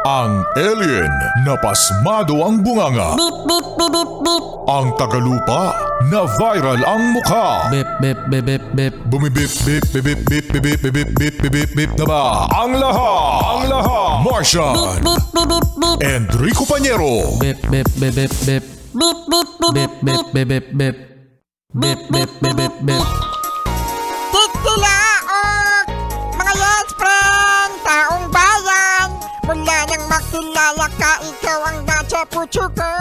Ang alien na pasmado ang bunganga. Beep, beep, beep, beep, beep. Ang tagalupa na viral ang mukha. Bip, bip, bip, bip, bip. Bumibip, bip, bip, bip, bip, bip, bip, bip, bip, bip, bip na ba? Ang lahat, Martian, Beep, beep, beep, beep. Enrico Pañero, Bip, bip, bip, bip, bip. Beep, beep, beep, Bip, bip, bip, bip, bip. Bip, bip, bip, bip, bip. Tikilaok! Mga yes friend! Taong bayan! Mula nang makilala ka, ikaw ang nasa puso ko.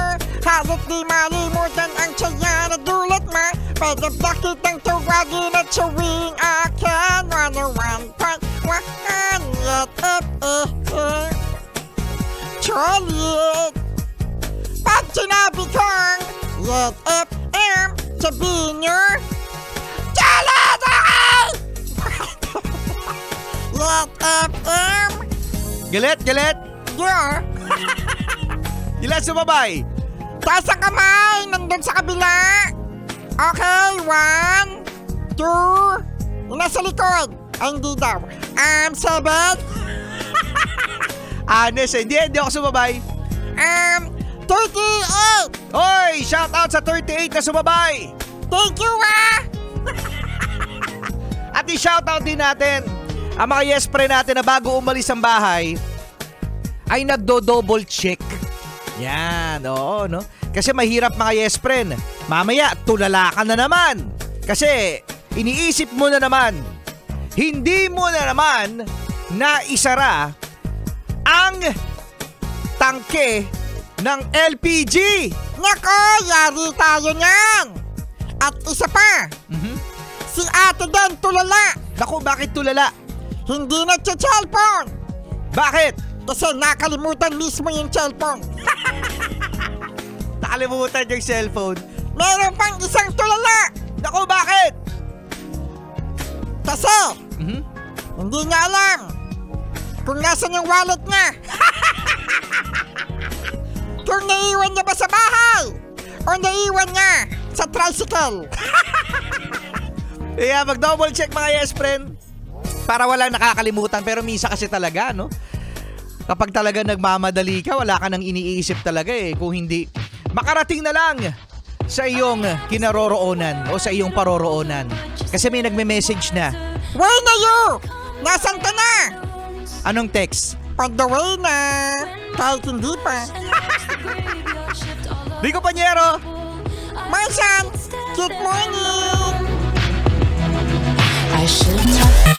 Halos di malimutan ang tsaya na dulot mo. Pwede ba kitang tawagin at sawing akin? 101.1 Yet FM Cholit! Pag sinabi kong Yet FM, sabihin nyo Cholit! Yet FM Galit, galit. Yeah. Ilan sumabay? Taas ang kamay, nandun sa kabila. Okay, 1, 2, yung nasa likod. Ay, hindi daw. 7, Honest, hindi ako sumabay. 38. Hoy, shout out sa 38 na sumabay. Thank you, At i-shout out din natin ang mga yes pre natin na bago umalis ang bahay ay nagdo-double check. Yan, oo, no? Kasi mahirap mga yes friend. Mamaya, tulala ka na naman. Kasi, iniisip mo na naman, hindi mo na naman na isara ang tangke ng LPG. Nako, yari tayo niyan. At isa pa, si ate din tulala. Naku, bakit tulala? Hindi na cellphone. Bakit? Kasi nakalimutan mismo yung cellphone. Nakalimutan yung cellphone. Meron pang isang tulala. Naku, bakit? Kasi, hindi niya alam kung nasan yung wallet niya. Kung naiwan niya ba sa bahay o naiwan niya sa tricycle. Kaya mag-double check mga yes friend para wala nakakalimutan. Pero misa kasi talaga, no? Kapag talaga nagmamadali ka, wala ka nang iniisip talaga eh. Kung hindi, makarating na lang sa iyong kinaroroonan o sa iyong paroroonan. Kasi may nagme-message na. Where na you? Nasaan ka na? Anong text? On the way na. Kahit hindi pa. Rico Pañero! Martian, good morning. I should have